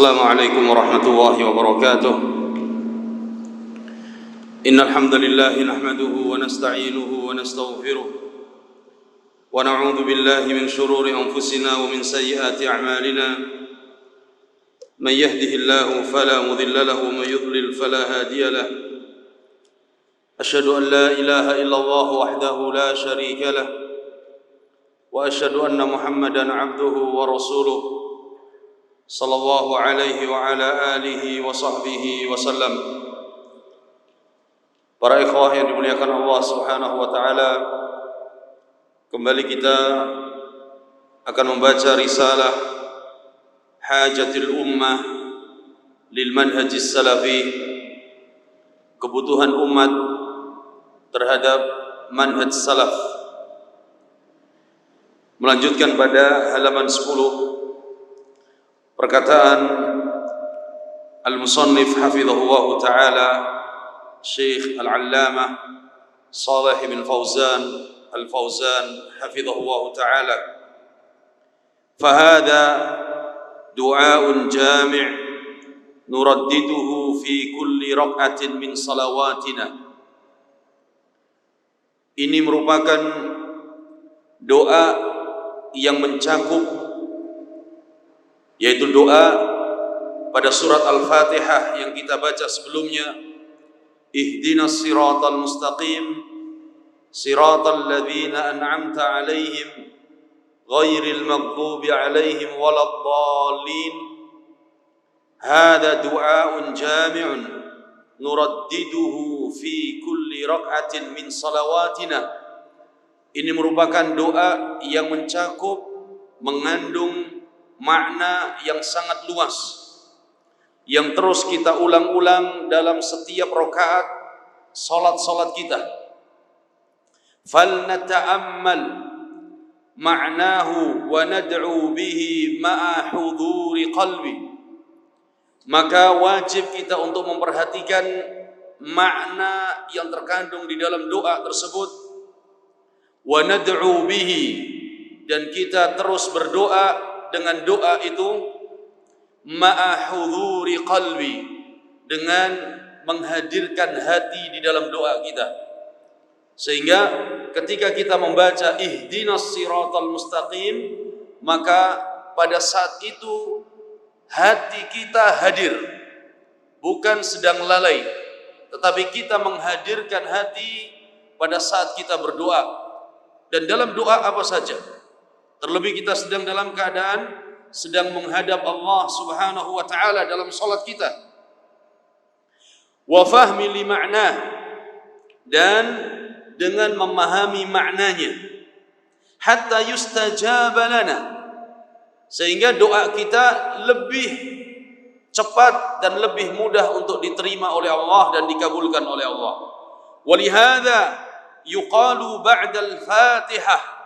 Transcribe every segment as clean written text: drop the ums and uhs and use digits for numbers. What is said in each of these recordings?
السلام عليكم ورحمة الله وبركاته. إن الحمد لله نحمده ونستعينه ونستغفره ونعوذ بالله من شرور أنفسنا ومن سيئات أعمالنا. من يهده الله فلا مضل له ومن يضلل فلا هادي له. أشهد أن لا إله إلا الله وحده لا شريك له وأشهد أن محمدا عبده ورسوله صلى الله عليه وعلى آله وصحبه وسلم. Para ikhwah yang dimuliakan Allah Subhanahu wa taala, kembali kita akan membaca risalah Hajatul Ummah lil Manhajis Salafi, kebutuhan umat terhadap manhaj salaf. Melanjutkan pada halaman 10 perkataan al-musannif hafizahullah ta'ala Syekh al-Allamah Shalih bin Fauzan al-Fauzan hafizahullah ta'ala, fahadha du'a'un jami' nuraddiduhu fi kulli rak'atin min salawatina. Ini merupakan doa yang mencakup, yaitu doa pada surat Al-Fatihah yang kita baca sebelumnya, ihdinas siratal mustaqim siratal ladzina an'amta 'alaihim ghairil maghdubi 'alaihim waladdallin. Hadza du'aun jami'un nuraddiduhu fi kulli rak'atin min salawatina. Ini merupakan doa yang mencakup, mengandung makna yang sangat luas, yang terus kita ulang-ulang dalam setiap rakaat salat-salat kita. Falnata'ammal ma'nahu wa nad'u bihi ma'a huduri qalbi. Maka wajib kita untuk memperhatikan makna yang terkandung di dalam doa tersebut. Wa nad'u bihi, dan kita terus berdoa dengan doa itu, ma'a huduri qalbi, dengan menghadirkan hati di dalam doa kita. Sehingga ketika kita membaca ihdinas siratal mustaqim, maka pada saat itu hati kita hadir, bukan sedang lalai, tetapi kita menghadirkan hati pada saat kita berdoa. Dan dalam doa apa saja, terlebih kita sedang dalam keadaan sedang menghadap Allah Subhanahu wa taala dalam salat kita. Wa fahmi li ma'nah, dan dengan memahami maknanya, hatta yustajaba lana, sehingga doa kita lebih cepat dan lebih mudah untuk diterima oleh Allah dan dikabulkan oleh Allah. Walihada yuqalu ba'da al-Fatihah.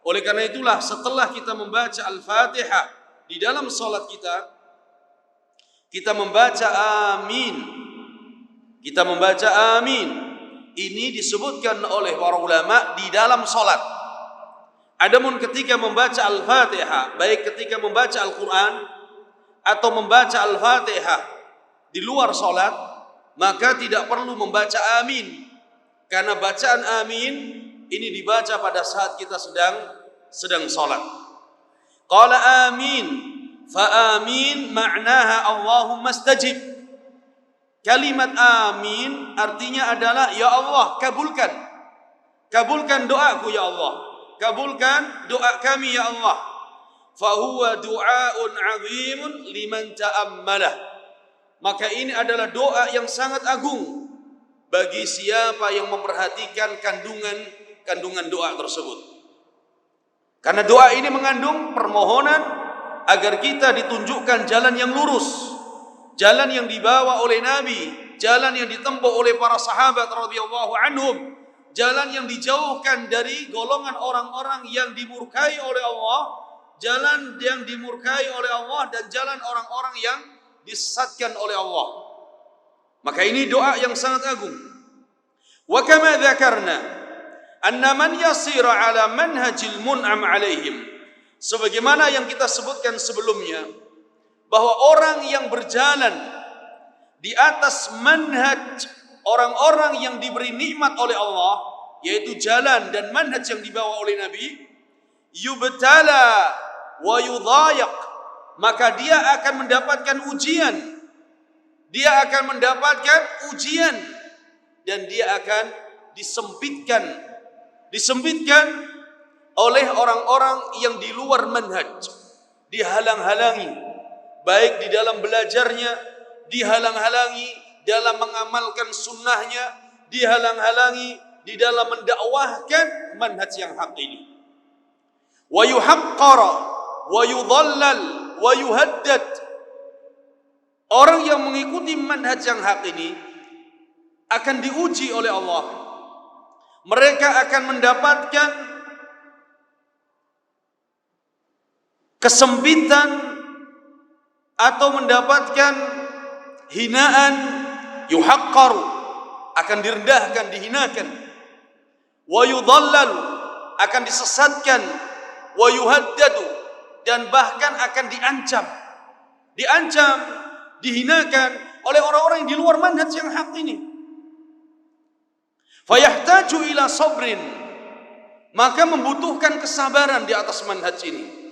Oleh karena itulah setelah kita membaca Al-Fatihah di dalam salat kita, kita membaca amin. Kita membaca amin. Ini disebutkan oleh para ulama di dalam salat. Adapun ketika membaca Al-Fatihah, baik ketika membaca Al-Quran atau membaca Al-Fatihah di luar salat, maka tidak perlu membaca amin. Karena bacaan amin ini dibaca pada saat kita sedang salat. Qala amin, fa amin ma'naha Allahumma stajib. Kalimat amin artinya adalah ya Allah, kabulkan. Kabulkan doaku ya Allah. Kabulkan doa kami ya Allah. Fa huwa du'aun 'azimun liman ta'ammalah. Maka ini adalah doa yang sangat agung bagi siapa yang memperhatikan kandungan doa tersebut. Karena doa ini mengandung permohonan agar kita ditunjukkan jalan yang lurus, jalan yang dibawa oleh Nabi, jalan yang ditempuh oleh para sahabat radhiyallahu anhum, jalan yang dijauhkan dari golongan orang-orang yang dimurkai oleh Allah, jalan yang dimurkai oleh Allah, dan jalan orang-orang yang disesatkan oleh Allah. Maka ini doa yang sangat agung. Wa kama dzakarna anna man yasira ala manhajil mun'am alaihim, sebagaimana yang kita sebutkan sebelumnya, bahwa orang yang berjalan di atas manhaj orang-orang yang diberi nikmat oleh Allah, yaitu jalan dan manhaj yang dibawa oleh Nabi, yubtala wa yudhayak, maka dia akan mendapatkan ujian. Dia akan mendapatkan ujian dan dia akan disempitkan oleh orang-orang yang di luar manhaj, dihalang-halangi baik di dalam belajarnya, dihalang-halangi dalam mengamalkan sunnahnya, dihalang-halangi di dalam mendakwahkan manhaj yang hak ini. Wa yuhaqqara wa yudhallal wa yuhaddad. Orang yang mengikuti manhaj yang hak ini akan diuji oleh Allah. Mereka akan mendapatkan kesempitan atau mendapatkan hinaan, yuhaqqaru, akan direndahkan, dihinakan, wa yudhallal, akan disesatkan, wa yuhaddadu, dan bahkan akan diancam, dihinakan oleh orang-orang yang di luar manhaj yang hak ini. Fayahtaju ila sabrin, maka membutuhkan kesabaran di atas manhaj ini.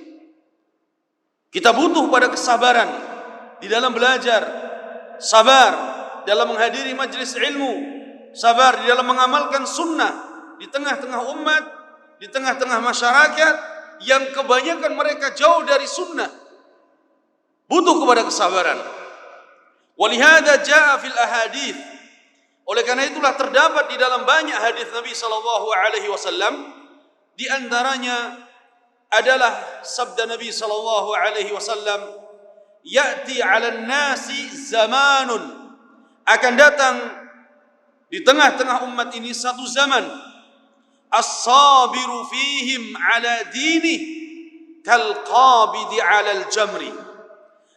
Kita butuh pada kesabaran di dalam belajar, sabar dalam menghadiri majlis ilmu, sabar di dalam mengamalkan sunnah di tengah-tengah umat, di tengah-tengah masyarakat yang kebanyakan mereka jauh dari sunnah. Butuh kepada kesabaran. Walihada jaa fil ahadits. Oleh karena itulah terdapat di dalam banyak hadis Nabi sallallahu alaihi wasallam, di antaranya adalah sabda Nabi sallallahu alaihi wasallam, ya'ti 'alan nasi zamanun, akan datang di tengah-tengah umat ini satu zaman, as-sabiru fihim 'ala dinih kal qabidi 'alal jamri.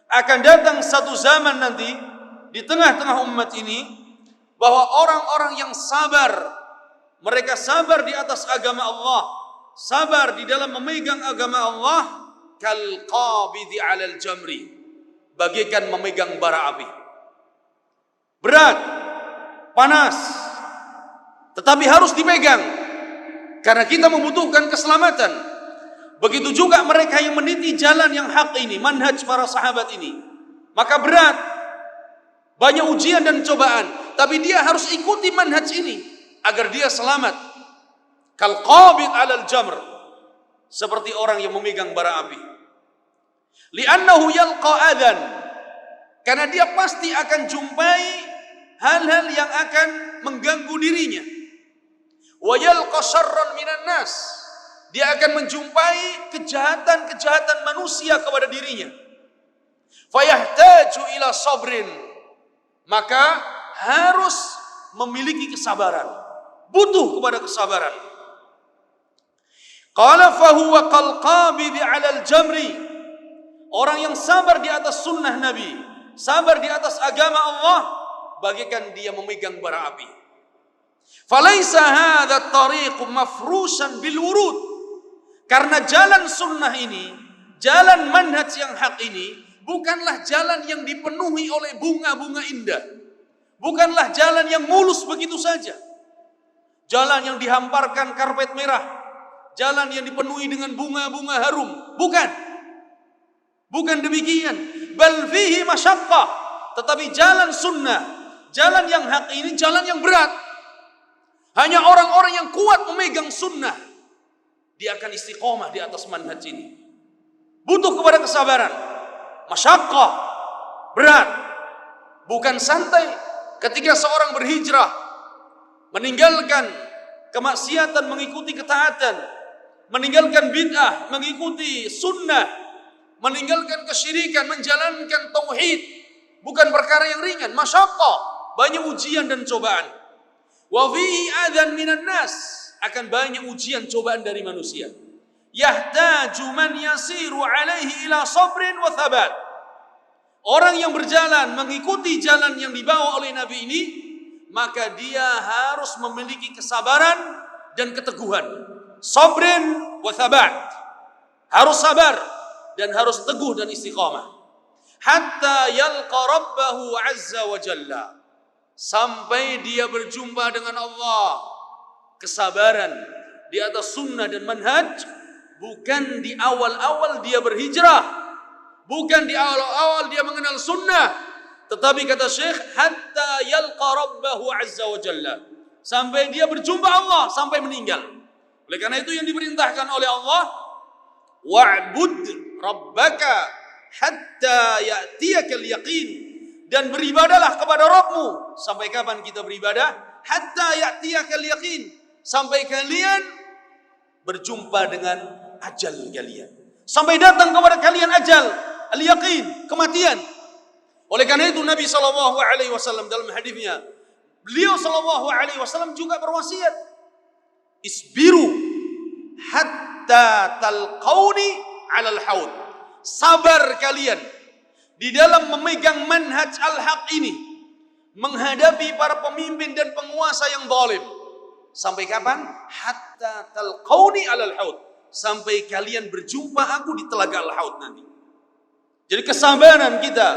Akan datang satu zaman nanti di tengah-tengah umat ini bahwa orang-orang yang sabar, mereka sabar di atas agama Allah, sabar di dalam memegang agama Allah, kal qabidi 'alal jamri, bagaikan memegang bara api. Berat, panas, tetapi harus dipegang karena kita membutuhkan keselamatan. Begitu juga mereka yang meniti jalan yang hak ini, manhaj para sahabat ini. Maka berat, banyak ujian dan cobaan, tapi dia harus ikuti manhaj ini agar dia selamat. Kal qabid 'alal jamr, seperti orang yang memegang bara api. Li'annahu yalqa adhan, karena dia pasti akan jumpai hal-hal yang akan mengganggu dirinya. Wa yalqa syarran minan nas, dia akan menjumpai kejahatan-kejahatan manusia kepada dirinya. Fayahtaju ila sabrin, maka harus memiliki kesabaran, butuh kepada kesabaran. Qala fahuwa kal qabidi 'alal jamri, orang yang sabar di atas sunnah Nabi, sabar di atas agama Allah, bagaikan dia memegang bara api. Falaisa hadha at-tariq mafrusan bil wurud, karena jalan sunnah ini, jalan manhaj yang hak ini, bukanlah jalan yang dipenuhi oleh bunga-bunga indah, bukanlah jalan yang mulus begitu saja, jalan yang dihamparkan karpet merah, jalan yang dipenuhi dengan bunga-bunga harum. Bukan demikian. Bal fihi masyaqqah, tetapi jalan sunnah, jalan yang hak ini jalan yang berat. Hanya orang-orang yang kuat memegang sunnah, dia akan istiqomah di atas manhaj ini. Butuh kepada kesabaran, masyaqqah, berat. Bukan santai ketika seorang berhijrah, meninggalkan kemaksiatan, mengikuti ketaatan, meninggalkan bid'ah, mengikuti sunnah, meninggalkan kesyirikan, menjalankan tauhid, bukan perkara yang ringan. Masyaqqah, banyak ujian dan cobaan. Wa fihi adzan minan nas, akan banyak ujian cobaan dari manusia. Yahtaju man yasiru alaihi ila sabrin wa thabat. Orang yang berjalan mengikuti jalan yang dibawa oleh Nabi ini, maka dia harus memiliki kesabaran dan keteguhan. Sabrin wa thabat, harus sabar dan harus teguh dan istiqamah. hatta yalqa rabbahu azza wa jalla, sampai dia berjumpa dengan Allah. Kesabaran di atas sunnah dan manhaj bukan di awal-awal dia berhijrah, bukan di awal-awal dia mengenal sunnah, tetapi kata Syekh, hatta yalqa rabbahu azza wa jalla, sampai dia berjumpa Allah, sampai meninggal. Oleh karena itu yang diperintahkan oleh Allah, wa'bud rabbaka hatta ya'tiyakal yaqin, dan beribadalah kepada Rabbmu. Sampai kapan kita beribadah? Hatta ya'tiyakal yaqin, sampai kalian berjumpa dengan ajal kalian, sampai datang kepada kalian ajal, al-yaqin, kematian. Oleh karena itu Nabi SAW dalam hadisnya, beliau SAW juga berwasiat, isbiru hatta talqauni alal haud, sabar kalian di dalam memegang manhaj al-haq ini, menghadapi para pemimpin dan penguasa yang zalim. Sampai kapan? Hatta talqauni alal haud, sampai kalian berjumpa aku di telaga al-haud nanti. Jadi kesabaran kita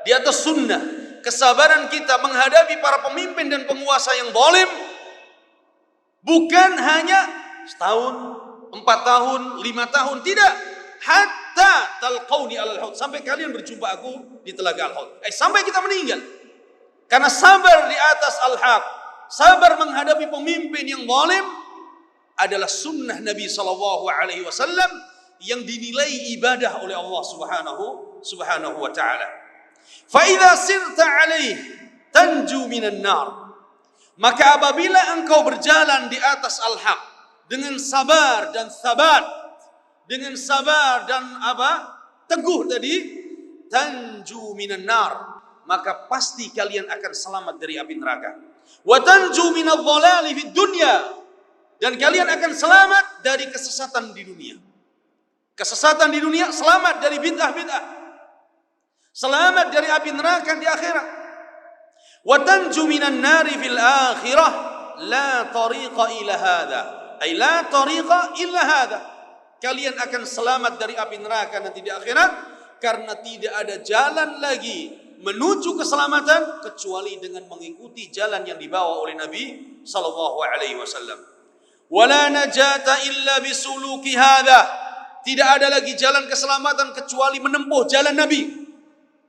di atas sunnah, kesabaran kita menghadapi para pemimpin dan penguasa yang zalim, bukan hanya setahun, 4 tahun, 5 tahun, tidak. Hatta talqauni alal haud, sampai kalian berjumpa aku di telaga al-haud. Sampai kita meninggal. Karena sabar di atas al-haq, sabar menghadapi pemimpin yang zalim adalah sunnah Nabi SAW yang dinilai ibadah oleh Allah Subhanahu wa ta'ala. Fa idza sirta alaih tanju minan nar, maka apabila engkau berjalan di atas al-haq dengan sabar dan sabat, dengan sabar dan teguh tadi, tanju minan nar, maka pasti kalian akan selamat dari api neraka. Wa tanju minadh dhalali fid dunya, dan kalian akan selamat dari kesesatan di dunia. Kesesatan di dunia, selamat dari bid'ah-bid'ah, selamat dari api neraka di akhirat. Wa tanju minan nari fil akhirah, la tariqa ila hadha, ay la tariqa illa hadha. Kalian akan selamat dari api neraka nanti di akhirat, karena tidak ada jalan lagi menuju keselamatan kecuali dengan mengikuti jalan yang dibawa oleh Nabi sallallahu alaihi wasallam. Wala najata illa bisuluki hadha, tidak ada lagi jalan keselamatan kecuali menempuh jalan Nabi,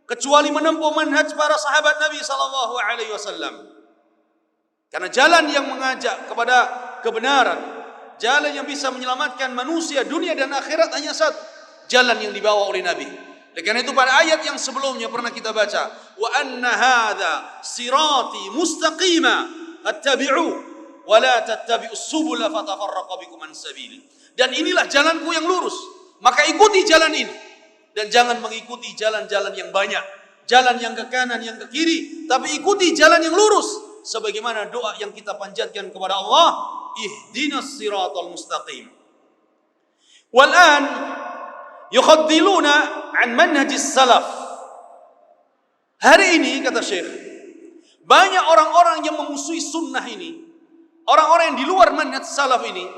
kecuali menempuh manhaj para sahabat Nabi sallallahu alaihi wasallam. Karena jalan yang mengajak kepada kebenaran, jalan yang bisa menyelamatkan manusia dunia dan akhirat hanya satu, jalan yang dibawa oleh Nabi. Karena itu pada ayat yang sebelumnya pernah kita baca, wa anna hadza sirati mustaqima fattabi'u wa la tattabi'us subula fatafarraqa bikum an sabili. Dan inilah jalanku yang lurus, maka ikuti jalan ini, dan jangan mengikuti jalan-jalan yang banyak, jalan yang ke kanan, yang ke kiri, tapi ikuti jalan yang lurus, sebagaimana doa yang kita panjatkan kepada Allah, ihdinas siratal mustaqim. Wal'an yukhaddiluna an manhajis salaf. Hari ini kata Syekh, banyak orang-orang yang memusuhi sunnah ini, orang-orang yang di luar manhaj salaf ini,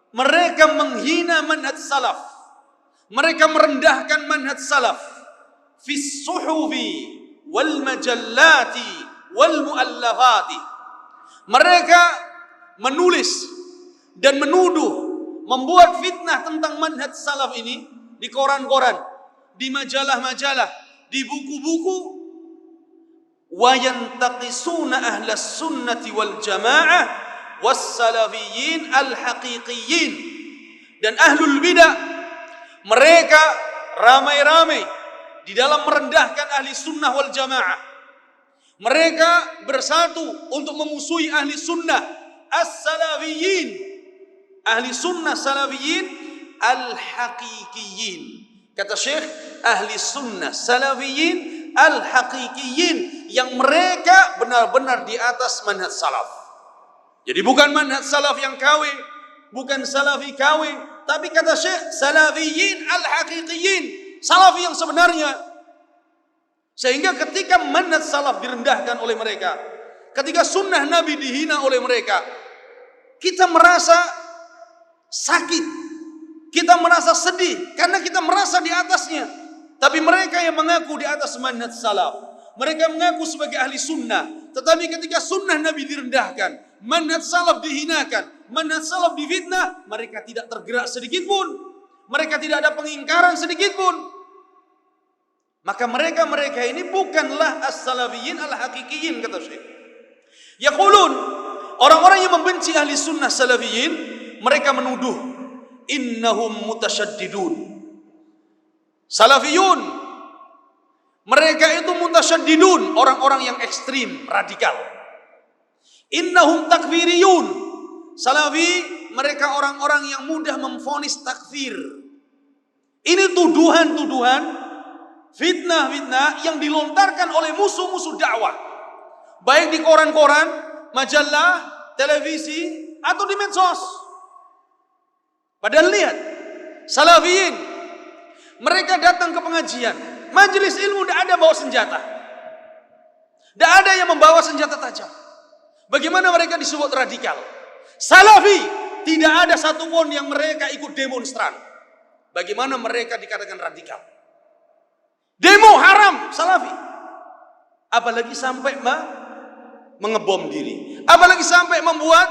mereka menghina manhaj salaf, mereka merendahkan manhaj salaf fis suhufi wal majallati wal muallafati. Mereka menulis dan menuduh, membuat fitnah tentang manhaj salaf ini di koran-koran, di majalah-majalah, di buku-buku. Wa yantaqisuna ahlas sunnati wal jamaah was salafiyyin al haqiqiyyin. Dan ahlul bidah, mereka ramai-ramai di dalam merendahkan ahli sunnah wal jamaah. Mereka bersatu untuk memusuhi ahli sunnah as-salafiyyin, ahli sunnah salafiyyin al-haqiqiyyin. Kata Syekh, ahli sunnah salafiyyin al-haqiqiyyin, yang mereka benar-benar di atas manhaj salaf. Jadi bukan manhaj salaf yang KW, bukan salafi KW, tapi kata Syekh, salafiyyin al-haqiqiyyin, salafi yang sebenarnya. Sehingga ketika manhaj salaf direndahkan oleh mereka, ketika sunnah Nabi dihina oleh mereka, kita merasa sakit, kita merasa sedih, karena kita merasa di atasnya. Tapi mereka yang mengaku di atas manhaj salaf, mereka mengaku sebagai ahli sunnah, tetapi ketika sunnah Nabi direndahkan, manhaj salaf dihinakan, manhaj salaf difitnah, mereka tidak tergerak sedikit pun. Mereka tidak ada pengingkaran sedikit pun. Maka mereka ini bukanlah as-salafiyin al-haqiqiyin, kata Syekh. Yaqulun, orang-orang yang membenci ahli sunnah salafiyin, mereka menuduh innahum mutasyaddidun. Salafiyun, mereka itu mutasyaddidun, orang-orang yang ekstrim, radikal. Innahum takfiriyun, salafi, mereka orang-orang yang mudah memvonis takfir. Ini tuduhan-tuduhan, fitnah-fitnah yang dilontarkan oleh musuh-musuh dakwah, baik di koran-koran, majalah, televisi, atau di medsos. Padahal lihat, salafiyin, mereka datang ke pengajian, majelis ilmu, tidak ada bawa senjata, tidak ada yang membawa senjata tajam. Bagaimana mereka disebut radikal? Salafi, tidak ada satupun yang mereka ikut demonstran. Bagaimana mereka dikatakan radikal? Demo haram, salafi. Apalagi sampai mengebom diri, apalagi sampai membuat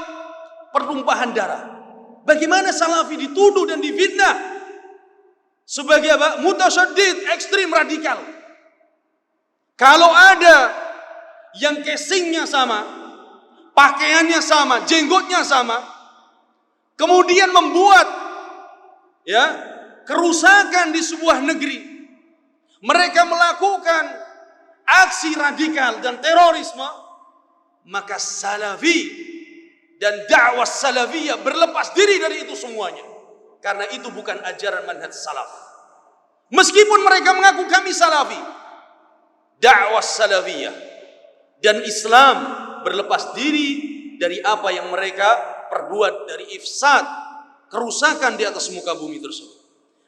pertumpahan darah. Bagaimana salafi dituduh dan difitnah sebagai apa? Mutasyaddid, ekstrim, radikal. Kalau ada yang casingnya sama, pakaiannya sama, jenggotnya sama, kemudian membuat kerusakan di sebuah negeri, mereka melakukan aksi radikal dan terorisme, maka salafi dan dakwah salafiyah berlepas diri dari itu semuanya. Karena itu bukan ajaran manhaj salaf. Meskipun mereka mengaku kami salafi, dakwah salafiyah dan Islam berlepas diri dari apa yang mereka perbuat dari ifsad, kerusakan di atas muka bumi tersebut.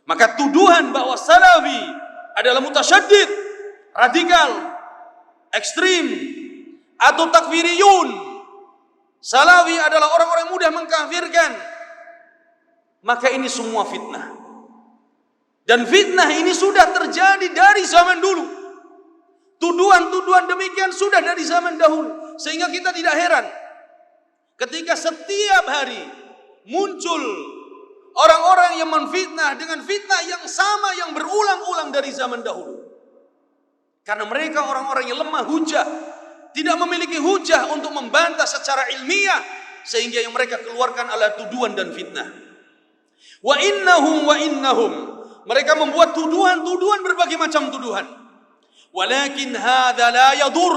Maka tuduhan bahwa salafi adalah mutasyaddid, radikal, ekstrim, atau takfiriyun, salafi adalah orang-orang yang mudah mengkafirkan, maka ini semua fitnah. Dan fitnah ini sudah terjadi dari zaman dulu. Tuduhan-tuduhan demikian sudah dari zaman dahulu. Sehingga kita tidak heran ketika setiap hari muncul orang-orang yang menfitnah dengan fitnah yang sama, yang berulang-ulang dari zaman dahulu. Karena mereka orang-orang yang lemah hujah, tidak memiliki hujah untuk membantah secara ilmiah, sehingga yang mereka keluarkan adalah tuduhan dan fitnah. Wa innahum, mereka membuat tuduhan-tuduhan, berbagai macam tuduhan. Walakin hadza la yadur,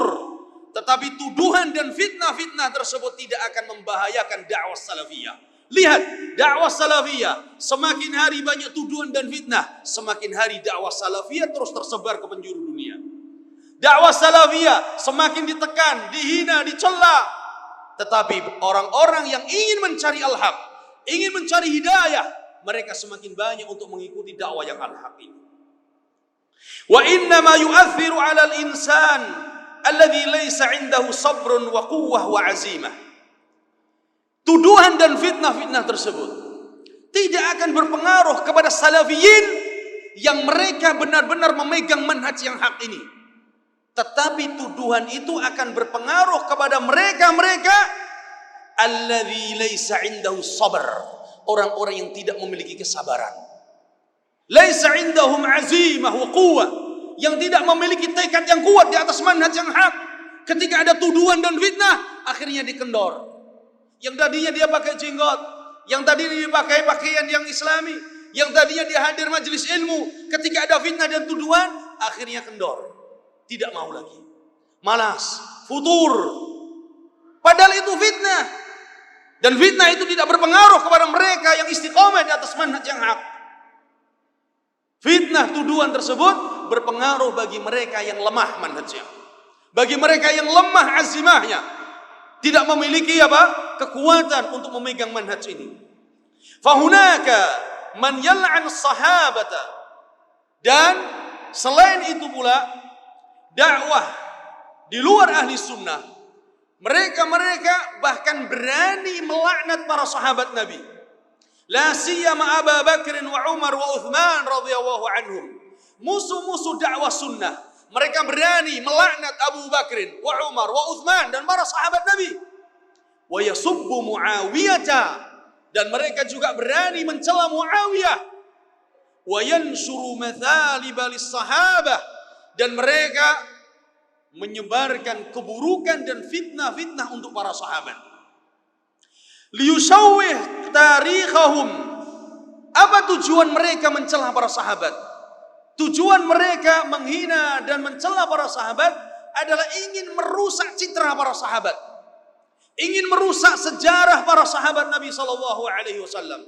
tetapi tuduhan dan fitnah-fitnah tersebut tidak akan membahayakan dakwah salafiyah. Lihat, dakwah salafiyah semakin hari banyak tuduhan dan fitnah, semakin hari dakwah salafiyah terus tersebar ke penjuru dunia. Dakwah salafiyah semakin ditekan, dihina, dicela. Tetapi orang-orang yang ingin mencari al-haq, ingin mencari hidayah, mereka semakin banyak untuk mengikuti dakwah yang al-haq ini. Wa inna ma yu'athiru 'ala al-insan alladhi laysa 'indahu sabrun wa quwwah wa 'azimah. Tuduhan dan fitnah-fitnah tersebut tidak akan berpengaruh kepada salafiyin yang mereka benar-benar memegang manhaj yang hak ini. Tetapi tuduhan itu akan berpengaruh kepada mereka-mereka alladzi laisa indahu sabr, orang-orang yang tidak memiliki kesabaran. Laisa indahum azimah wa quwwah, yang tidak memiliki tekad yang kuat di atas manhaj yang hak. Ketika ada tuduhan dan fitnah, akhirnya dikendor. Yang tadinya dia pakai jenggot, yang tadinya dia pakai pakaian yang islami, yang tadinya dia hadir majelis ilmu, ketika ada fitnah dan tuduhan, akhirnya kendor. Tidak mau lagi, malas, futur. Padahal itu fitnah. Dan fitnah itu tidak berpengaruh kepada mereka yang istiqomah di atas manhaj yang hak. Fitnah tuduhan tersebut berpengaruh bagi mereka yang lemah manhajnya, bagi mereka yang lemah azimahnya, tidak memiliki kekuatan untuk memegang manhaj ini. Fahunaka man yal'an sahabata, dan selain itu pula dakwah di luar ahli sunnah, mereka bahkan berani melaknat para sahabat Nabi. La siyama Abu Bakr wa Umar wa Uthman radhiyallahu anhum. musuh-musuh dakwah sunnah, mereka berani melaknat Abu Bakrin, wa Umar, wa Uthman dan para sahabat Nabi. Wa yasubbu Muawiyah, dan mereka juga berani mencela Muawiyah. Wa yanshuru mathalib lis-sahabah, dan mereka menyebarkan keburukan dan fitnah-fitnah untuk para sahabat. Liyusawwih tarikhahum. Apa tujuan mereka mencela para sahabat? Tujuan mereka menghina dan mencela para sahabat adalah ingin merusak citra para sahabat, ingin merusak sejarah para sahabat Nabi SAW.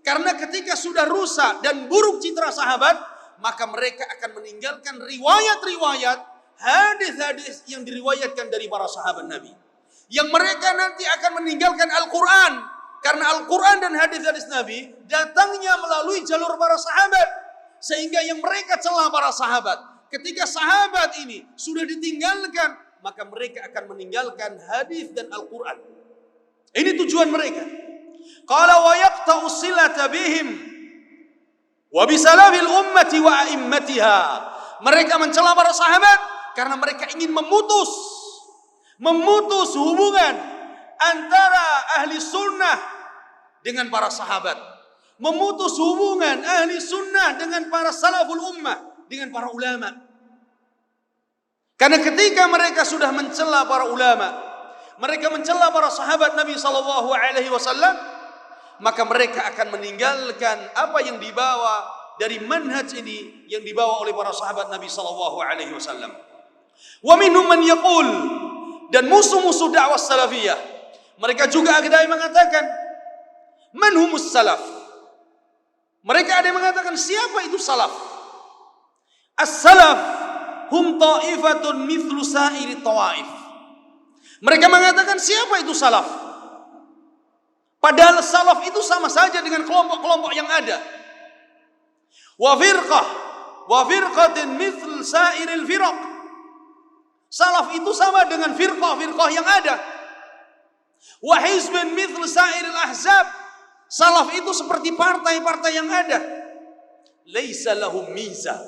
Karena ketika sudah rusak dan buruk citra sahabat, maka mereka akan meninggalkan riwayat-riwayat, hadis-hadis yang diriwayatkan dari para sahabat Nabi. Yang mereka nanti akan meninggalkan Al-Quran, karena Al-Quran dan hadis-hadis Nabi datangnya melalui jalur para sahabat. Sehingga yang mereka celah para sahabat, ketika sahabat ini sudah ditinggalkan, maka mereka akan meninggalkan hadis dan Al-Quran. Ini tujuan mereka. Qala wa yaqta'u silata bihim wa bisalafil ummati wa a'immatiha. Mereka mencela para sahabat karena mereka ingin memutus hubungan antara ahli sunnah dengan para sahabat, memutus hubungan ahli sunnah dengan para salaful ummah, dengan para ulama. Karena ketika mereka sudah mencela para ulama, mereka mencela para sahabat Nabi SAW, maka mereka akan meninggalkan apa yang dibawa dari manhaj ini yang dibawa oleh para sahabat Nabi SAW. Wa minhum man yaqul, dan musuh-musuh dakwah salafiyah, mereka juga ada yang mengatakan man humus salaf. Mereka ada yang mengatakan siapa itu salaf? As-salaf hum ta'ifatun mithlu sa'iri tawaif. Mereka mengatakan siapa itu salaf? Padahal salaf itu sama saja dengan kelompok-kelompok yang ada. Wa firqatin mithl sa'iril firaq. Salaf itu sama dengan firqah yang ada. Wa hizbun mithl sa'iril ahzab. Salaf itu seperti partai-partai yang ada. Laisa lahum mizah.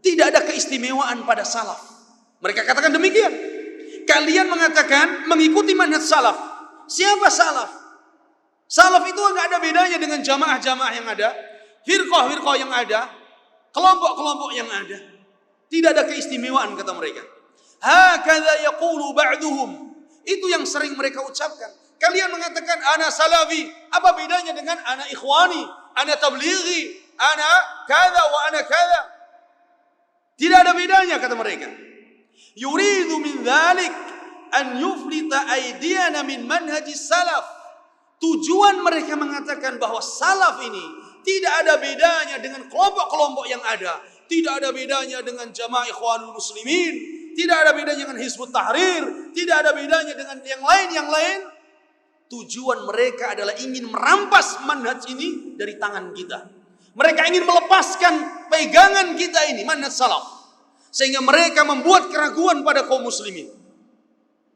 Tidak ada keistimewaan pada salaf. Mereka katakan demikian. Kalian mengatakan mengikuti manhaj salaf. Siapa salaf? Salaf itu enggak ada bedanya dengan jamaah-jamaah yang ada, firqah-firqah yang ada, kelompok-kelompok yang ada. Tidak ada keistimewaan, kata mereka. Hakadha yaqulu ba'duhum. Itu yang sering mereka ucapkan. Kalian mengatakan ana salafi, apa bedanya dengan ana ikhwani, ana tablighi, ana kada wa ana kada? Tidak ada bedanya, kata mereka. Yuridu min dhalik an yuflita aydiyana min manhajis salaf. Tujuan mereka mengatakan bahwa salaf ini tidak ada bedanya dengan kelompok-kelompok yang ada, tidak ada bedanya dengan jamaah ikhwanul muslimin, tidak ada bedanya dengan Hizbut Tahrir, tidak ada bedanya dengan yang lain. Tujuan mereka adalah ingin merampas manhaj ini dari tangan kita. Mereka ingin melepaskan pegangan kita ini, manhaj salaf. Sehingga mereka membuat keraguan pada kaum muslimin.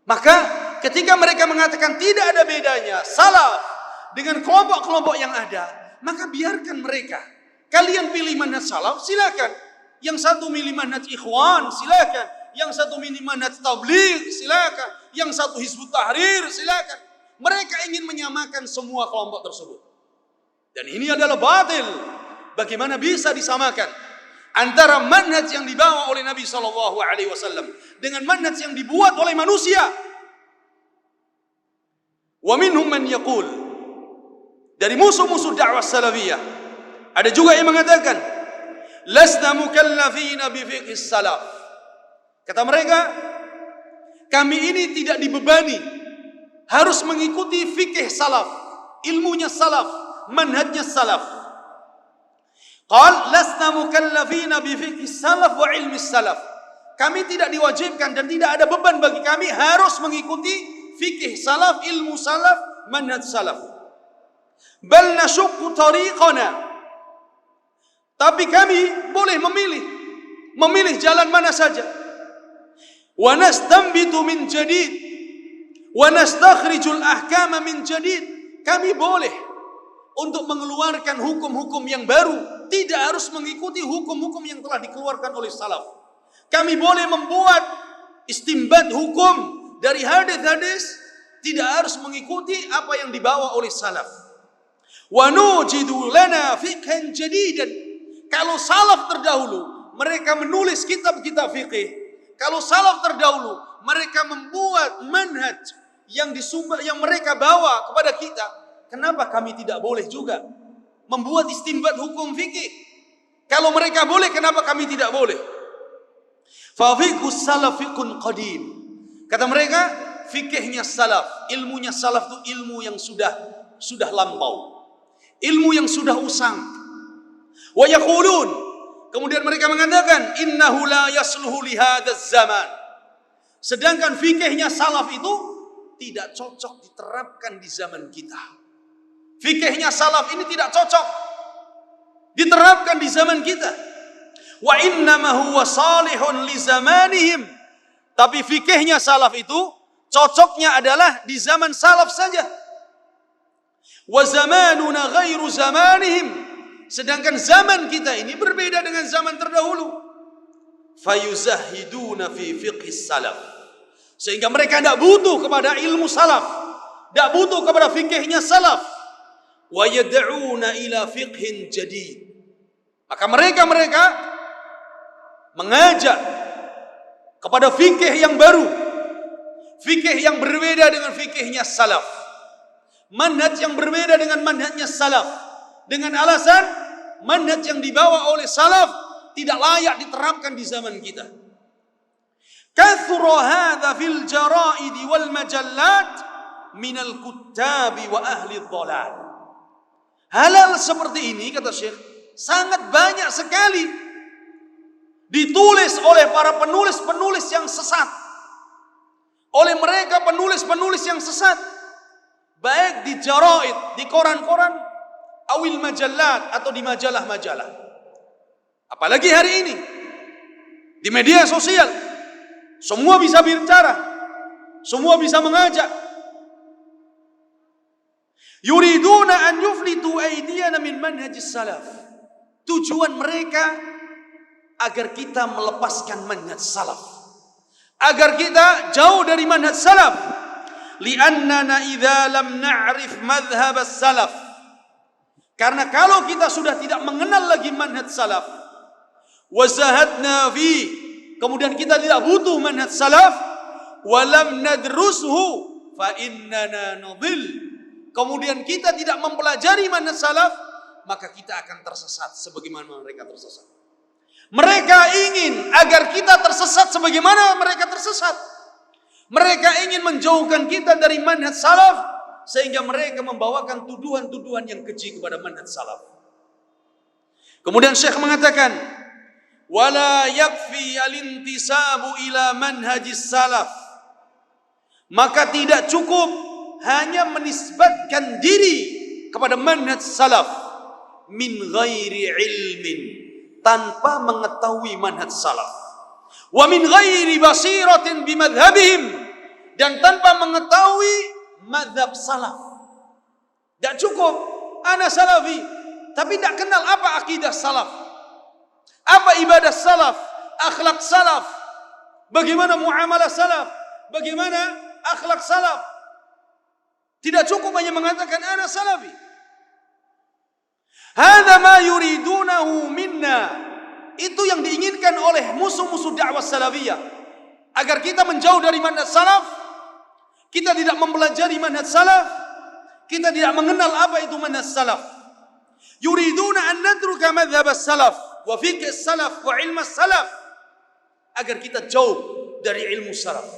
Maka ketika mereka mengatakan tidak ada bedanya salaf dengan kelompok-kelompok yang ada, maka biarkan mereka. Kalian pilih manhaj salaf, silakan. Yang satu milih manhaj ikhwan, silakan. Yang satu milih manhaj tabligh, silakan. Yang satu Hizbut Tahrir, silakan. Mereka ingin menyamakan semua kelompok tersebut. Dan ini adalah batil. Bagaimana bisa disamakan antara manhaj yang dibawa oleh Nabi SAW dengan manhaj yang dibuat oleh manusia? Wa minhum man yaqul, dari musuh-musuh dakwah salafiyah ada juga yang mengatakan lasna mukallafina bi fiqhis salaf. Kata mereka, kami ini tidak dibebani harus mengikuti fikih salaf, ilmunya salaf, manhajnya salaf. Qal lasna mukallafina bi fiqhis salaf wa ilmi salaf. Kami tidak diwajibkan dan tidak ada beban bagi kami harus mengikuti fikih salaf, ilmu salaf, manhaj salaf. Bal nashukku tariqana. Tapi kami boleh memilih jalan mana saja. Wa nastanbitu min jadid wa nastakhrijul ahkama min jadid. Kami boleh untuk mengeluarkan hukum-hukum yang baru, tidak harus mengikuti hukum-hukum yang telah dikeluarkan oleh salaf. Kami boleh membuat istinbat hukum dari hadis-hadis, tidak harus mengikuti apa yang dibawa oleh salaf. Wa nujidu lana fiqhan jadidan. Kalau salaf terdahulu mereka menulis kitab-kitab fikih, kalau salaf terdahulu mereka membuat manhaj yang mereka bawa kepada kita, kenapa kami tidak boleh juga membuat istinbat hukum fikih? Kalau mereka boleh, kenapa kami tidak boleh? Fa fiqhus salaf fiqhun qadim. Kata mereka, fikihnya salaf, ilmunya salaf itu ilmu yang sudah lampau, ilmu yang sudah usang. Wa yaqulun, kemudian mereka mengatakan, innahu la yasluhu li hadzal zaman. Sedangkan fikihnya salaf itu tidak cocok diterapkan di zaman kita. Fikihnya salaf ini tidak cocok diterapkan di zaman kita. Wa innama huwa salihun li zamanihim. Tapi fikihnya salaf itu cocoknya adalah di zaman salaf saja. Wa zamanuna ghairu zamanihim. Sedangkan zaman kita ini berbeda dengan zaman terdahulu. Fayuzahiduna fi fiqhis salaf. Sehingga mereka tidak butuh kepada ilmu salaf, tidak butuh kepada fikihnya salaf. Wa yad'una ila fiqhin jadid. Maka mereka mengajak kepada fikih yang baru, fikih yang berbeda dengan fikihnya salaf, manhaj yang berbeda dengan manhajnya salaf, dengan alasan manhaj yang dibawa oleh salaf tidak layak diterapkan di zaman kita. Kathura hadha fil jaraid wal majallat minal kuttabi wa ahli dhalal. Halal seperti ini, kata Syekh, sangat banyak sekali ditulis oleh para penulis-penulis yang sesat, oleh mereka penulis-penulis yang sesat, baik di jaraid, di koran-koran, awil majallat, atau di majalah-majalah. Apalagi hari ini di media sosial, semua bisa bicara, semua bisa mengajak. Yuriduna an yuflitu aydiyana min manhajis salaf. Tujuan mereka agar kita melepaskan manhaj salaf, agar kita jauh dari manhaj salaf. Li'annana idza lam na'rif madhhab as-salaf. Karena kalau kita sudah tidak mengenal lagi manhaj salaf, wa zahadna fi, kemudian kita tidak butuh manhaj salaf, wa lam nadrushu fa innana nadhil. Kemudian kita tidak mempelajari manhaj salaf, maka kita akan tersesat sebagaimana mereka tersesat. Mereka ingin agar kita tersesat sebagaimana mereka tersesat. Mereka ingin menjauhkan kita dari manhaj salaf, sehingga mereka membawakan tuduhan-tuduhan yang keji kepada manhaj salaf. Kemudian Syekh mengatakan, wala yakfi al-intisabu ila manhajis salaf. Maka tidak cukup hanya menisbatkan diri kepada manhaj salaf min ghairi ilmin, tanpa mengetahui manhaj salaf, wa min ghairi basiratin bimadhabihim, dan tanpa mengetahui madhab salaf. Tidak cukup ana salafi tapi tidak kenal apa akidah salaf, apa ibadah salaf, akhlak salaf, bagaimana muamalah salaf, bagaimana akhlak salaf. Tidak cukup hanya mengatakan ana salafi. Hadza ma yuridunahu minna. Itu yang diinginkan oleh musuh-musuh dakwah salafiyah, agar kita menjauh dari manhaj salaf, kita tidak mempelajari manhaj salaf, kita tidak mengenal apa itu manhaj salaf. Yuriduna an natruka madhhab as-salaf wa fiqh as-salaf wa ilm as-salaf, agar kita jauh dari ilmu salaf,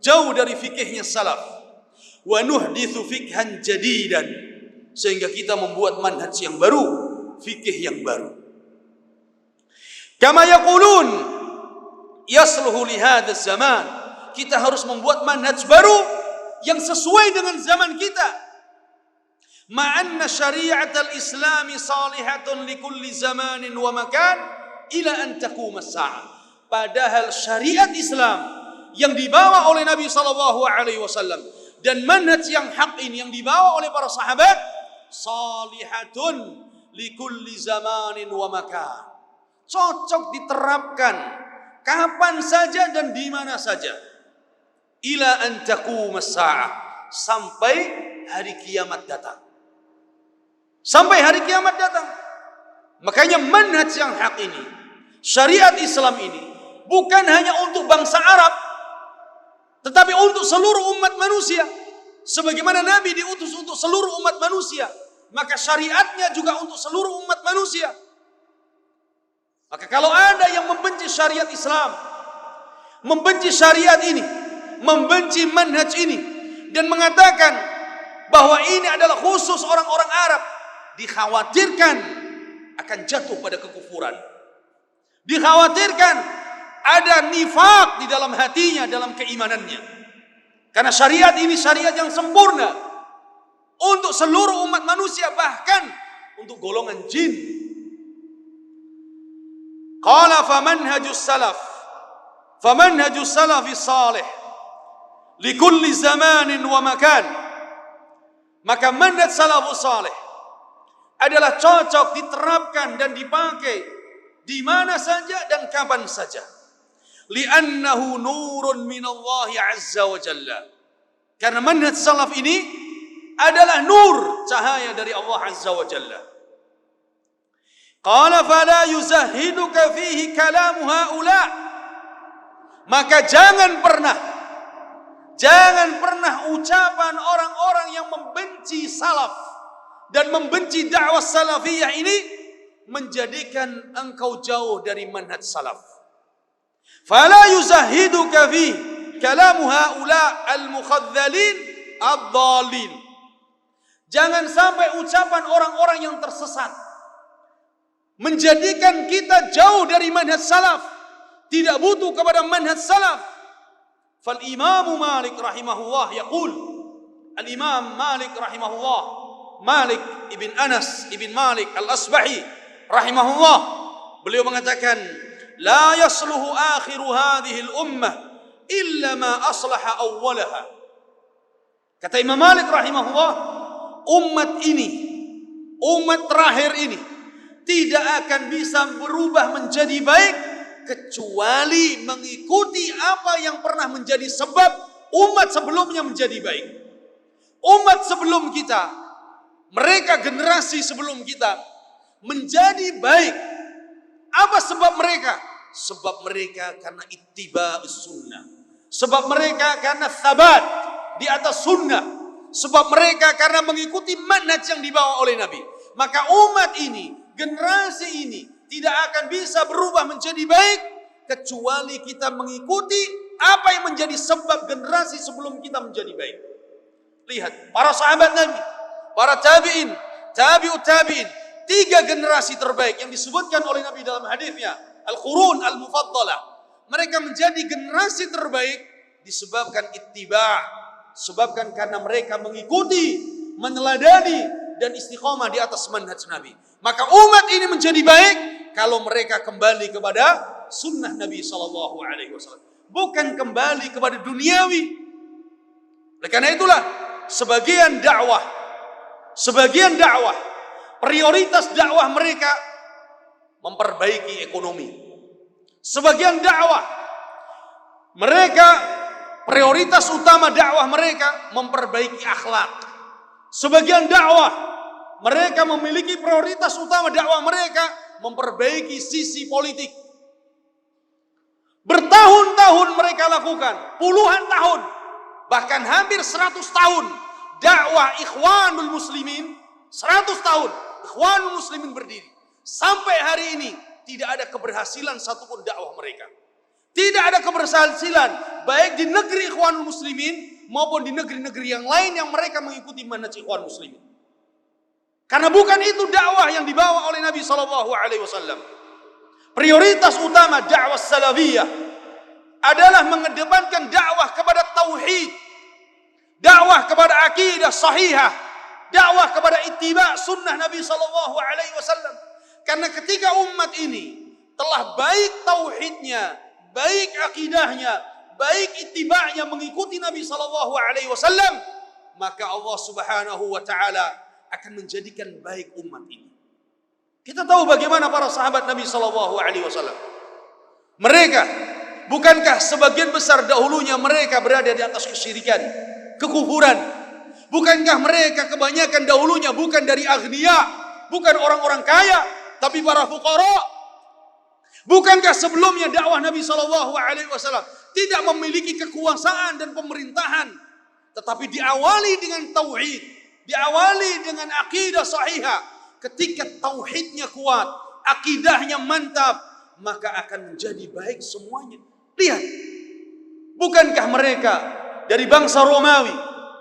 jauh dari fikihnya salaf. Wa nuhditsu fiqhan jadidan, sehingga kita membuat manhaj yang baru, fikih yang baru. Kama yaqulun yasluhu li hadzal zaman. Kita harus membuat manhaj baru yang sesuai dengan zaman kita. Ma'anna syari'atal islami salihatun li kulli zamanin wa makan ila an taqum as-sa'ah. Padahal syariat Islam yang dibawa oleh Nabi sallallahu alaihi wasallam dan manhaj yang hak ini yang dibawa oleh para sahabat salihatun likulli zamanin wa makan. Cocok diterapkan kapan saja dan di mana saja. Ila an taqumas saa'ah, sampai hari kiamat datang. Sampai hari kiamat datang. Makanya manhaj yang hak ini, syariat Islam ini bukan hanya untuk bangsa Arab, tetapi untuk seluruh umat manusia. Sebagaimana Nabi diutus untuk seluruh umat manusia, maka syariatnya juga untuk seluruh umat manusia. Maka kalau ada yang membenci syariat Islam, membenci syariat ini, membenci manhaj ini, dan mengatakan bahwa ini adalah khusus orang-orang Arab, dikhawatirkan akan jatuh pada kekufuran. Dikhawatirkan ada nifaq di dalam hatinya, dalam keimanannya. Karena syariat ini syariat yang sempurna untuk seluruh umat manusia, bahkan untuk golongan jin. Qala famanhajus salafis salih likulli zamanin wa makan. Maka manhaj salafus salih adalah cocok diterapkan dan dipakai di mana saja dan kapan saja. Li'annahu nurun minallahi azza wa jalla. Karena manhaj salaf ini adalah nur, cahaya dari Allah azza wa jalla. Qala fala yuzahhiduka fihi kalamu haula. Maka jangan pernah ucapan orang-orang yang membenci salaf dan membenci dakwah salafiyah ini menjadikan engkau jauh dari manhaj salaf. Fala yuzahhiduka fihi kalamu haula al-mukhadzalin ad-dhalin. Jangan sampai ucapan orang-orang yang tersesat menjadikan kita jauh dari manhaj salaf, tidak butuh kepada manhaj salaf. Fal Imam Malik rahimahullah yaqul, Al-Imam Malik rahimahullah, Malik ibn Anas ibn Malik al-Asbahi rahimahullah, beliau mengatakan, la yasluhu akhiru hadhihi al-ummah illa ma aslaha awwalaha. Kata Imam Malik rahimahullah, umat ini, umat terakhir ini tidak akan bisa berubah menjadi baik kecuali mengikuti apa yang pernah menjadi sebab umat sebelumnya menjadi baik. Umat sebelum kita, mereka generasi sebelum kita menjadi baik. Apa sebab mereka? Sebab mereka karena ittiba'us sunnah. Sebab mereka karena thabat di atas sunnah. Sebab mereka karena mengikuti manhaj yang dibawa oleh Nabi. Maka umat ini, generasi ini tidak akan bisa berubah menjadi baik kecuali kita mengikuti apa yang menjadi sebab generasi sebelum kita menjadi baik. Lihat para sahabat Nabi, para tabi'in, tabi'ut tabi'in, 3 generasi terbaik yang disebutkan oleh Nabi dalam hadisnya, al-qurun al-mufaddalah. Mereka menjadi generasi terbaik disebabkan ittiba', sebabkan karena mereka mengikuti, meneladani dan istiqamah di atas manhaj Nabi. Maka umat ini menjadi baik kalau mereka kembali kepada sunnah Nabi SAW, bukan kembali kepada duniawi. Oleh karena itulah sebagian dakwah prioritas dakwah mereka memperbaiki ekonomi. Sebagian dakwah mereka, prioritas utama dakwah mereka memperbaiki akhlak. Sebagian dakwah mereka memiliki prioritas utama dakwah mereka memperbaiki sisi politik. Bertahun-tahun mereka lakukan, puluhan tahun, bahkan hampir 100 tahun dakwah Ikhwanul Muslimin, 100 tahun Ikhwanul Muslimin berdiri. Sampai hari ini tidak ada keberhasilan satupun dakwah mereka. Tidak ada keberhasilan baik di negeri Ikhwanul Muslimin maupun di negeri-negeri yang lain yang mereka mengikuti manhaj Ikhwanul Muslimin. Karena bukan itu dakwah yang dibawa oleh Nabi SAW. Prioritas utama dakwah salafiyah adalah mengedepankan dakwah kepada tauhid, dakwah kepada akidah sahihah, dakwah kepada ittiba' sunnah Nabi SAW. Karena ketika umat ini telah baik tauhidnya, baik akidahnya, baik ittiba'nya mengikuti Nabi SAW, maka Allah Subhanahu wa taala akan menjadikan baik umat ini. Kita tahu bagaimana para sahabat Nabi SAW. Mereka, bukankah sebagian besar dahulunya mereka berada di atas kesyirikan, kekufuran? Bukankah mereka kebanyakan dahulunya bukan dari agniya, bukan orang-orang kaya, tapi para fuqara? Bukankah sebelumnya dakwah Nabi SAW tidak memiliki kekuasaan dan pemerintahan, tetapi diawali dengan tauhid, diawali dengan akidah sahihah? Ketika tauhidnya kuat, akidahnya mantap, maka akan menjadi baik semuanya. Lihat, bukankah mereka dari bangsa Romawi,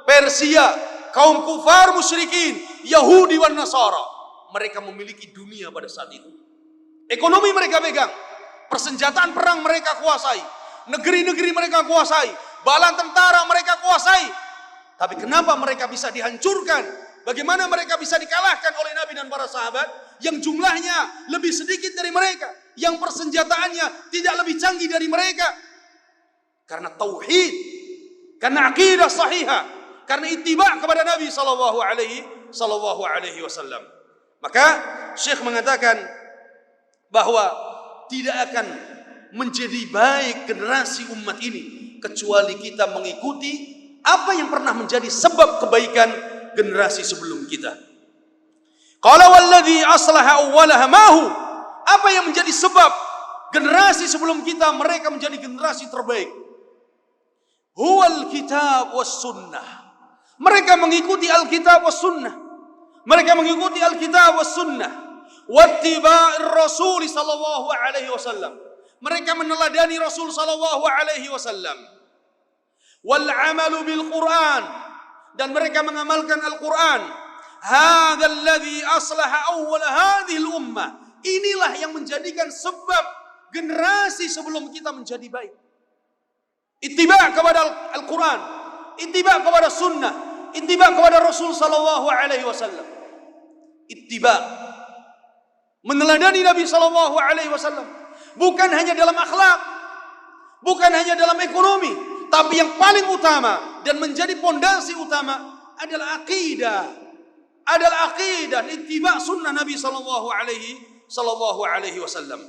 Persia, kaum kufar musyrikin, Yahudi dan Nasara, mereka memiliki dunia pada saat itu. Ekonomi mereka pegang, persenjataan perang mereka kuasai, negeri-negeri mereka kuasai, bala tentara mereka kuasai. Tapi kenapa mereka bisa dihancurkan? Bagaimana mereka bisa dikalahkan oleh Nabi dan para sahabat yang jumlahnya lebih sedikit dari mereka, yang persenjataannya tidak lebih canggih dari mereka? Karena tauhid, karena akidah sahihah, karena ittiba' kepada Nabi sallallahu alaihi wasallam. Maka Syekh mengatakan bahwa tidak akan menjadi baik generasi umat ini kecuali kita mengikuti apa yang pernah menjadi sebab kebaikan generasi sebelum kita. Qala walladhi aslaha awwalaha mahu. Apa yang menjadi sebab generasi sebelum kita mereka menjadi generasi terbaik? Huwal kitab was sunnah. Mereka mengikuti Alkitab was sunnah. Mereka mengikuti Alkitab was sunnah. Wattiba'ir Rasul sallallahu alaihi wasallam. Mereka meneladani Rasul sallallahu alaihi wasallam. Wal 'amalu bil Qur'an. Dan mereka mengamalkan Al-Quran. Hadzal ladzi aslaha awwal hadhihi al-ummah. Inilah yang menjadikan sebab generasi sebelum kita menjadi baik. Ittiba' kepada Al-Quran, ittiba' kepada sunnah, ittiba' kepada Rasul sallallahu alaihi wasallam. Ittiba', meneladani Nabi sallallahu alaihi wasallam, bukan hanya dalam akhlak, bukan hanya dalam ekonomi, tapi yang paling utama dan menjadi pondasi utama adalah akidah. Adalah akidah, ittiba' sunnah Nabi sallallahu alaihi wasallam.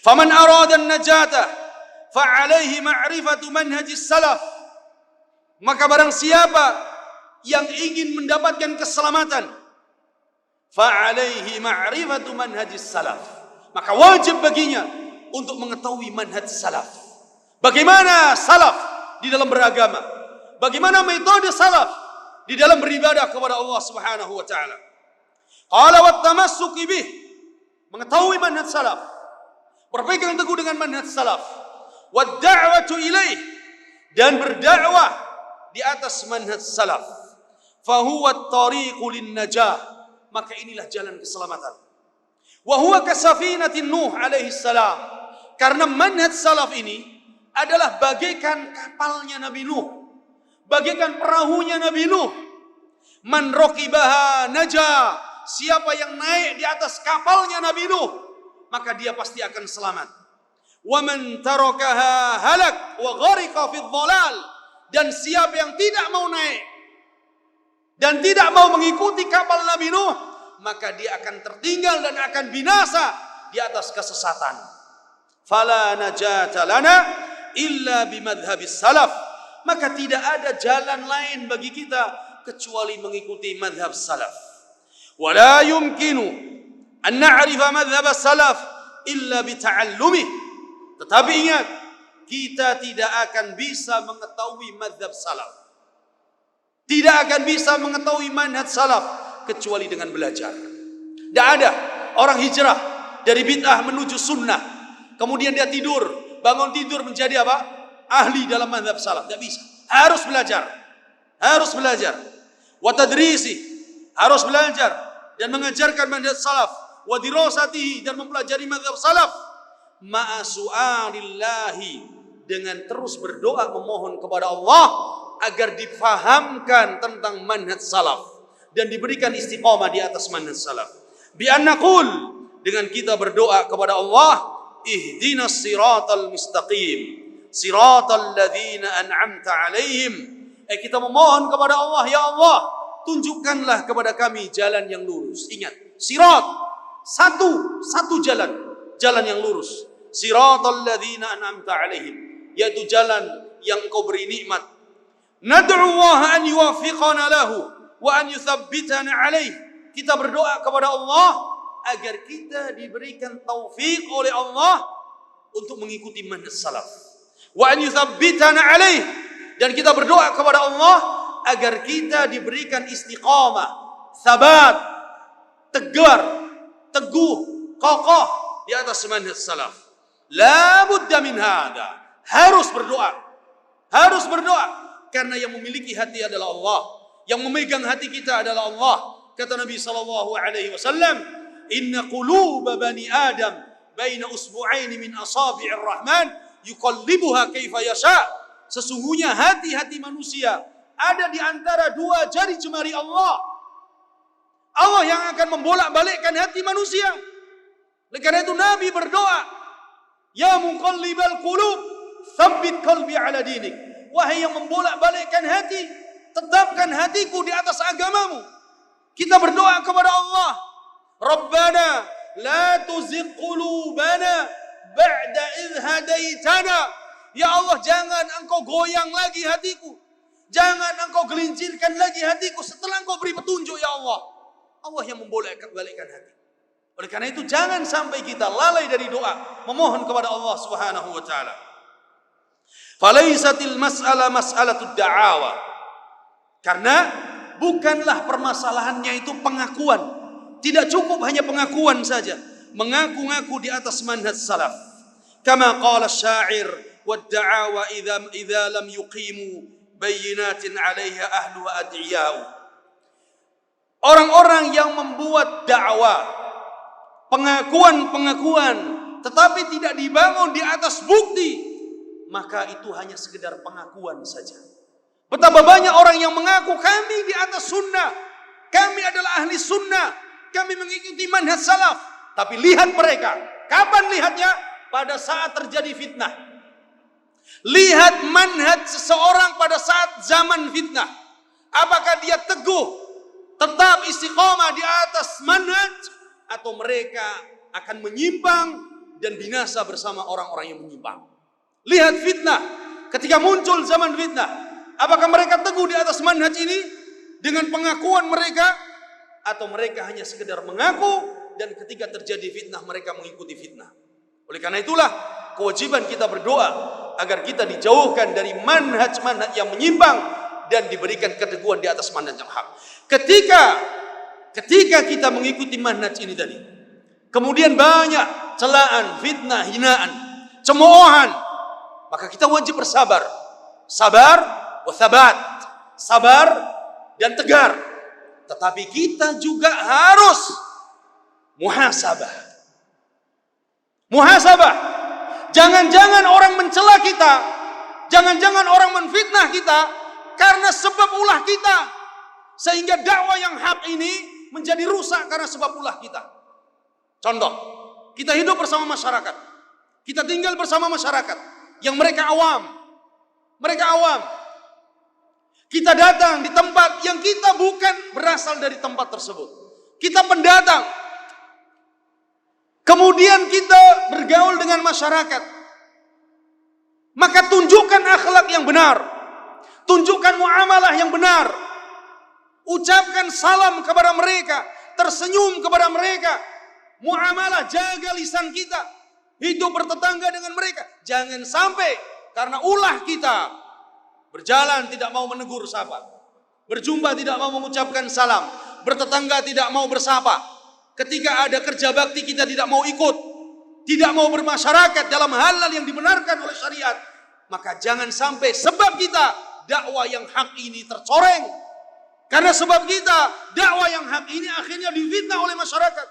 Faman arada an-najata fa alaihi ma'rifatu manhajis salaf. Maka barang siapa yang ingin mendapatkan keselamatan, fa alaihi ma'rifatu manhajis salaf. Maka wajib baginya untuk mengetahui manhaj salaf. Bagaimana salaf di dalam beragama? Bagaimana metode salaf di dalam beribadah kepada Allah Subhanahu wa taala? Qala wat tamassuki bih, mengetahui manhaj salaf, berpegang teguh dengan manhaj salaf, wad da'watu ilaih, dan berdakwah di atas manhaj salaf. Fa huwa at-tariqu lin-najah, maka inilah jalan keselamatan. Wa huwa kasafinatin Nuh alaihi salam, karena manhaj salaf ini adalah bagaikan kapalnya Nabi Nuh, bagaikan perahunya Nabi Nuh. Man raqibaha naja, siapa yang naik di atas kapalnya Nabi Nuh, maka dia pasti akan selamat. Wa man tarakaha halak wa ghariqa fid dhalal, dan siapa yang tidak mau naik dan tidak mau mengikuti kapal Nabi Nuh, maka dia akan tertinggal dan akan binasa di atas kesesatan. Fala najata lana illa bimadhhabis salaf, maka tidak ada jalan lain bagi kita kecuali mengikuti madhab salaf. Wala yumkinu an na'rifa madhhabas salaf illa bita'allumih. Tetapi ingat, kita tidak akan bisa mengetahui madhab salaf, tidak akan bisa mengetahui manhaj salaf kecuali dengan belajar. Tidak ada orang hijrah dari bid'ah menuju sunnah, kemudian dia tidur, bangun tidur menjadi apa? Ahli dalam mazhab salaf. Tidak bisa. Harus belajar. Harus belajar. Wa tadrisi, harus belajar dan mengajarkan mazhab salaf. Wa dirasatihi, dan mempelajari mazhab salaf. Ma'a su'alillahi, dengan terus berdoa memohon kepada Allah agar difahamkan tentang manhaj salaf dan diberikan istiqamah di atas manhaj salaf. Bi an naqul, dengan kita berdoa kepada Allah, ihdinas siratal mustaqim, siratal ladzina an'amta alaihim. Kita memohon kepada Allah, ya Allah, tunjukkanlah kepada kami jalan yang lurus. Ingat, sirat, satu jalan yang lurus. Siratal ladzina an'amta alaihim, yaitu jalan yang Engkau beri nikmat. Nad'u Allah an yuwaffiqana lahu wa an yuthabbitana alaih. Kita berdoa kepada Allah agar kita diberikan taufik oleh Allah untuk mengikuti manhaj salaf. Wa an yuthabbitana alaih, dan kita berdoa kepada Allah agar kita diberikan istiqamah, sabat, tegar, teguh, kokoh di atas manhaj salaf. La budda min hada. Harus berdoa. Karena yang memiliki hati adalah Allah. Yang memegang hati kita adalah Allah. Kata Nabi SAW, Inna quluba bani Adam baina usbu'aini min asabi'ir rahman yuqallibuha kaifa yasha. Sesungguhnya hati-hati manusia ada di antara dua jari jemari Allah. Allah yang akan membolak-balikkan hati manusia. Oleh karena itu Nabi berdoa, Ya muqallibal qulub, tsabbit qalbi ala dinik. Wahai yang membolak-balikkan hati, tetapkan hatiku di atas agamamu. Kita berdoa kepada Allah, Rabbana la tuzigh qulubana ba'da idh hadaitana. Ya Allah, jangan Engkau goyang lagi hatiku. Jangan Engkau gelincirkan lagi hatiku setelah Engkau beri petunjuk, ya Allah. Allah yang membolak-balikkan hati. Oleh karena itu jangan sampai kita lalai dari doa memohon kepada Allah Subhanahu wa taala. Falaisatil mas'alah mas'alatud da'awa. Karena bukanlah permasalahannya itu pengakuan. Tidak cukup hanya pengakuan saja. Mengaku-ngaku di atas manhaj salaf. Kama qala asy-sya'ir wad da'awa idza lam yuqimu bayyinatin 'alaiha ahlu wa ad'iya'u. Orang-orang yang membuat dakwah, pengakuan-pengakuan, tetapi tidak dibangun di atas bukti, maka itu hanya sekedar pengakuan saja. Betapa banyak orang yang mengaku kami di atas sunnah, kami adalah ahli sunnah, kami mengikuti manhaj salaf. Tapi lihat mereka, kapan lihatnya? Pada saat terjadi fitnah. Lihat manhaj seseorang pada saat zaman fitnah. Apakah dia teguh, tetap istiqamah di atas manhaj, atau mereka akan menyimpang dan binasa bersama orang-orang yang menyimpang. Lihat fitnah. Ketika muncul zaman fitnah, apakah mereka teguh di atas manhaj ini dengan pengakuan mereka, atau mereka hanya sekedar mengaku dan ketika terjadi fitnah mereka mengikuti fitnah. Oleh karena itulah kewajiban kita berdoa agar kita dijauhkan dari manhaj-manhaj yang menyimpang dan diberikan keteguhan di atas manhaj yang hak. Ketika kita mengikuti manhaj ini tadi, kemudian banyak celaan, fitnah, hinaan, cemoohan, maka kita wajib bersabar. Sabar wa thabat. Sabar dan tegar. Tetapi kita juga harus muhasabah. Muhasabah. Jangan-jangan orang mencela kita, jangan-jangan orang menfitnah kita karena sebab ulah kita, sehingga dakwah yang hak ini menjadi rusak karena sebab ulah kita. Contoh, kita hidup bersama masyarakat, kita tinggal bersama masyarakat yang mereka awam. Kita datang di tempat yang kita bukan berasal dari tempat tersebut. Kita pendatang. Kemudian kita bergaul dengan masyarakat. Maka tunjukkan akhlak yang benar. Tunjukkan muamalah yang benar. Ucapkan salam kepada mereka, tersenyum kepada mereka. Muamalah, jaga lisan kita. Hidup bertetangga dengan mereka. Jangan sampai karena ulah kita berjalan tidak mau menegur sapa, berjumpa tidak mau mengucapkan salam, bertetangga tidak mau bersapa. Ketika ada kerja bakti kita tidak mau ikut, tidak mau bermasyarakat dalam hal-hal yang dibenarkan oleh syariat. Maka jangan sampai sebab kita dakwah yang hak ini tercoreng. Karena sebab kita dakwah yang hak ini akhirnya difitnah oleh masyarakat.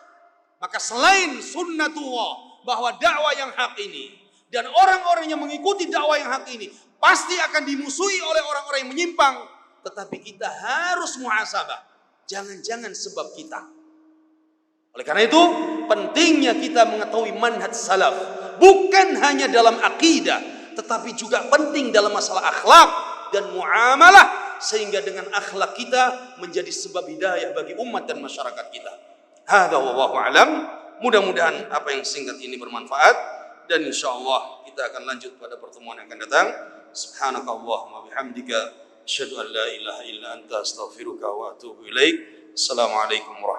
Maka selain sunnatullah bahwa dakwah yang hak ini dan orang-orang yang mengikuti dakwah yang hak ini pasti akan dimusuhi oleh orang-orang yang menyimpang, tetapi kita harus muhasabah. Jangan-jangan sebab kita. Oleh karena itu pentingnya kita mengetahui manhaj salaf, bukan hanya dalam akidah, tetapi juga penting dalam masalah akhlak dan muamalah, sehingga dengan akhlak kita menjadi sebab hidayah bagi umat dan masyarakat kita. Hadza wallahu alam. Mudah-mudahan apa yang singkat ini bermanfaat, dan insyaallah kita akan lanjut pada pertemuan yang akan datang. Subhanakallahumma bihamdika asyhadu an la ilaha illa anta astaghfiruka wa atubu ilaik. Assalamualaikum warahmatullahi wabarakatuh.